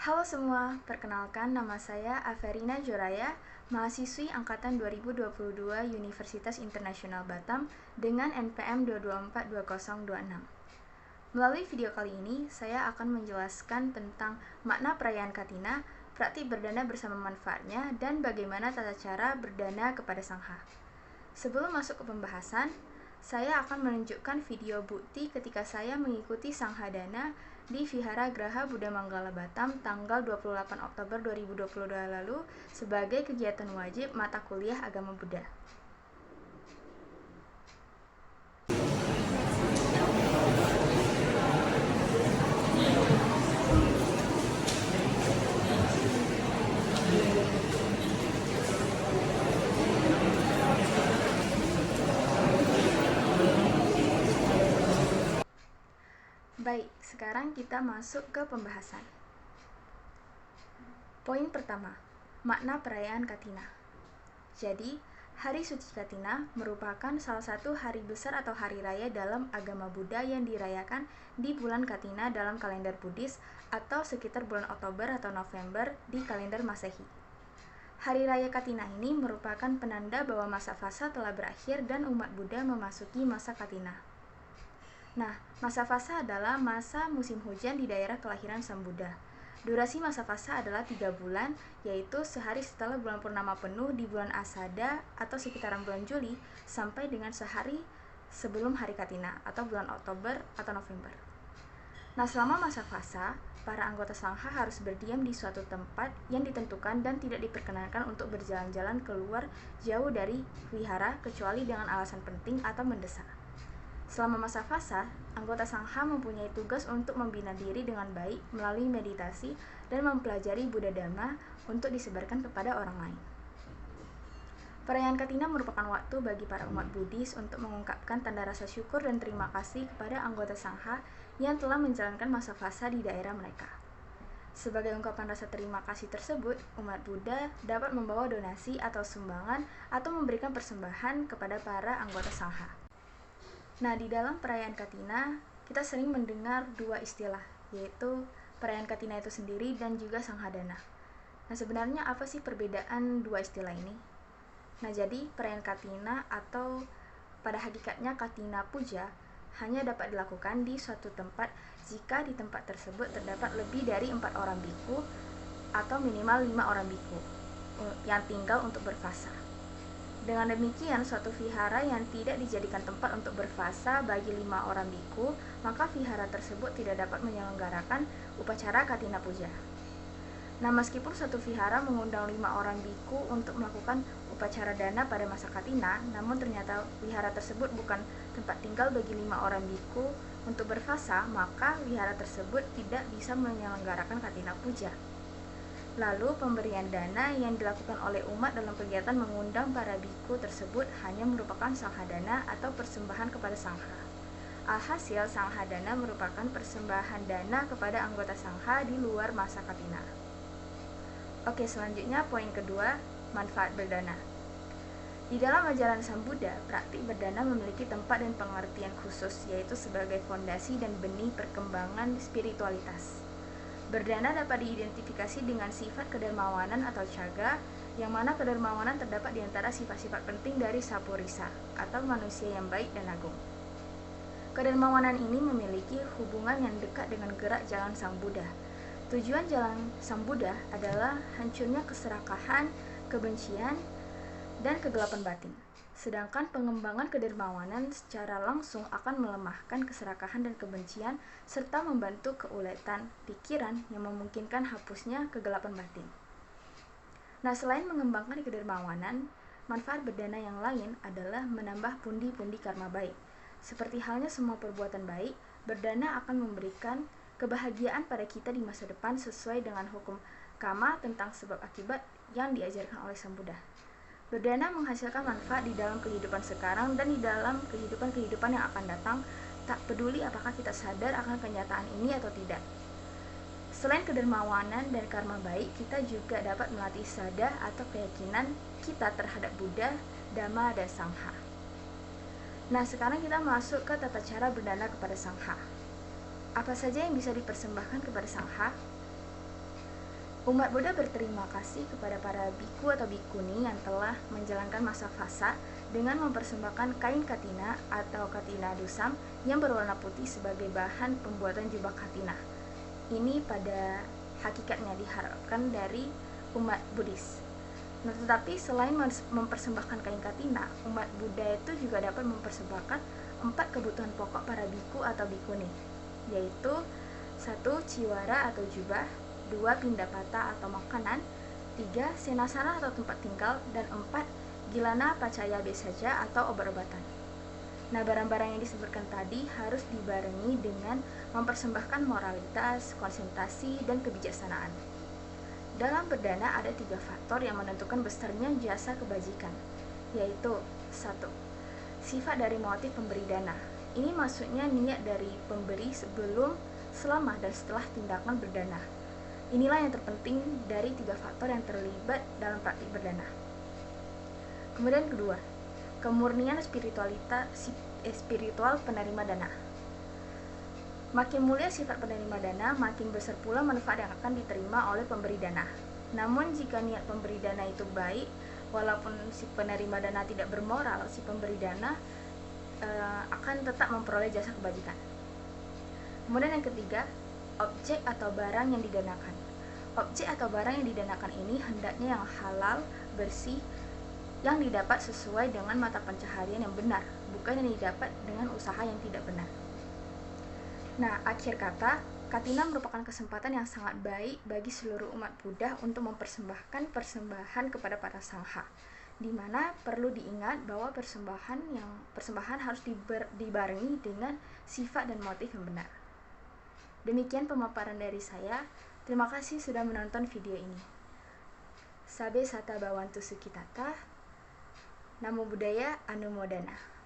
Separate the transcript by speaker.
Speaker 1: Halo semua, perkenalkan nama saya Averina Joraya, mahasiswi angkatan 2022 Universitas Internasional Batam dengan NPM 2242026. Melalui video kali ini, saya akan menjelaskan tentang makna perayaan Katina, praktik berdana bersama manfaatnya, dan bagaimana tata cara berdana kepada Sangha. Sebelum masuk ke pembahasan, saya akan menunjukkan video bukti ketika saya mengikuti Sanghadana di Vihara Graha Buddha Manggala Batam tanggal 28 Oktober 2022 lalu sebagai kegiatan wajib mata kuliah agama Buddha. Baik, sekarang kita masuk ke pembahasan. Poin pertama, makna perayaan Katina. Jadi, Hari Suci Katina merupakan salah satu hari besar atau hari raya dalam agama Buddha yang dirayakan di bulan Katina dalam kalender Buddhis atau sekitar bulan Oktober atau November di kalender Masehi. Hari Raya Katina ini merupakan penanda bahwa masa fasa telah berakhir dan umat Buddha memasuki masa Katina. Nah, masa fasa adalah masa musim hujan di daerah kelahiran Sang Buddha. Durasi masa fasa adalah 3 bulan, yaitu sehari setelah bulan purnama penuh di bulan Asada atau sekitaran bulan Juli sampai dengan sehari sebelum hari Katina atau bulan Oktober atau November. Nah, selama masa fasa, para anggota Sangha harus berdiam di suatu tempat yang ditentukan dan tidak diperkenankan untuk berjalan-jalan keluar jauh dari wihara kecuali dengan alasan penting atau mendesak. Selama masa fasa, anggota Sangha mempunyai tugas untuk membina diri dengan baik melalui meditasi dan mempelajari Buddha Dhamma untuk disebarkan kepada orang lain. Perayaan Katina merupakan waktu bagi para umat Buddhis untuk mengungkapkan tanda rasa syukur dan terima kasih kepada anggota Sangha yang telah menjalankan masa fasa di daerah mereka. Sebagai ungkapan rasa terima kasih tersebut, umat Buddha dapat membawa donasi atau sumbangan atau memberikan persembahan kepada para anggota Sangha. Nah, di dalam perayaan Katina, kita sering mendengar dua istilah, yaitu perayaan Katina itu sendiri dan juga Sanghadana. Nah, sebenarnya apa sih perbedaan dua istilah ini? Nah, jadi perayaan Katina atau pada hakikatnya Katina Puja hanya dapat dilakukan di suatu tempat jika di tempat tersebut terdapat lebih dari 4 orang biku atau minimal 5 orang biku yang tinggal untuk berfasa. Dengan demikian, suatu vihara yang tidak dijadikan tempat untuk berfasa bagi 5 orang biku, maka vihara tersebut tidak dapat menyelenggarakan upacara Katina Puja. Nah, meskipun suatu vihara mengundang 5 orang biku untuk melakukan upacara dana pada masa Katina, namun ternyata vihara tersebut bukan tempat tinggal bagi 5 orang biku untuk berfasa, maka vihara tersebut tidak bisa menyelenggarakan Katina Puja. Lalu, pemberian dana yang dilakukan oleh umat dalam kegiatan mengundang para biku tersebut hanya merupakan sanghadana atau persembahan kepada Sangha. Alhasil, sanghadana merupakan persembahan dana kepada anggota Sangha di luar masa Katina. Oke, selanjutnya poin kedua, manfaat berdana. Di dalam ajaran Sang Buddha, praktik berdana memiliki tempat dan pengertian khusus, yaitu sebagai fondasi dan benih perkembangan spiritualitas. Berdana dapat diidentifikasi dengan sifat kedermawanan atau caga, yang mana kedermawanan terdapat di antara sifat-sifat penting dari sapurisa, atau manusia yang baik dan agung. Kedermawanan ini memiliki hubungan yang dekat dengan gerak jalan Sang Buddha. Tujuan jalan Sang Buddha adalah hancurnya keserakahan, kebencian, dan kegelapan batin. Sedangkan pengembangan kedermawanan secara langsung akan melemahkan keserakahan dan kebencian serta membantu keuletan pikiran yang memungkinkan hapusnya kegelapan batin. Nah, selain mengembangkan kedermawanan, manfaat berdana yang lain adalah menambah pundi-pundi karma baik. Seperti halnya semua perbuatan baik, berdana akan memberikan kebahagiaan pada kita di masa depan sesuai dengan hukum kama tentang sebab akibat yang diajarkan oleh Sang Buddha. Berdana menghasilkan manfaat di dalam kehidupan sekarang dan di dalam kehidupan yang akan datang, tak peduli apakah kita sadar akan kenyataan ini atau tidak. Selain kedermawanan dan karma baik, kita juga dapat melatih sadar atau keyakinan kita terhadap Buddha, Dhamma, dan Sangha. Nah, sekarang kita masuk ke tata cara berdana kepada Sangha. Apa saja yang bisa dipersembahkan kepada Sangha? Umat Buddha berterima kasih kepada para biku atau bikuni yang telah menjalankan masa fasa dengan mempersembahkan kain katina atau katina dusam yang berwarna putih sebagai bahan pembuatan jubah katina. Ini pada hakikatnya diharapkan dari umat Buddhis. Nah, tetapi selain mempersembahkan kain katina, umat Buddha itu juga dapat mempersembahkan 4 kebutuhan pokok para biku atau bikuni, yaitu 1. Ciwara atau jubah, 2. Pindapata atau makanan, 3. Senasana atau tempat tinggal, dan 4. Gilana pacaya besaja atau obat-obatan. Nah, barang-barang yang disebutkan tadi harus dibarengi dengan mempersembahkan moralitas, konsentrasi, dan kebijaksanaan. Dalam berdana ada 3 faktor yang menentukan besarnya jasa kebajikan, yaitu 1. Sifat dari motif pemberi dana. Ini maksudnya niat dari pemberi sebelum, selama, dan setelah tindakan berdana. Inilah yang terpenting dari 3 faktor yang terlibat dalam praktik berdana. Kemudian kedua, kemurnian spiritual penerima dana. Makin mulia sifat penerima dana, makin besar pula manfaat yang akan diterima oleh pemberi dana. Namun jika niat pemberi dana itu baik, walaupun si penerima dana tidak bermoral, si pemberi dana akan tetap memperoleh jasa kebajikan. Kemudian yang ketiga, objek atau barang yang didanakan. Objek atau barang yang didanakan ini hendaknya yang halal, bersih, yang didapat sesuai dengan mata pencaharian yang benar, bukan yang didapat dengan usaha yang tidak benar. Nah, akhir kata, katina merupakan kesempatan yang sangat baik bagi seluruh umat Buddha untuk mempersembahkan persembahan kepada para sangha, di mana perlu diingat bahwa persembahan harus dibarengi dengan sifat dan motif yang benar. Demikian pemaparan dari saya. Terima kasih sudah menonton video ini. Sabe sata bawantu sukitata. Namo Buddhaya Anumodana.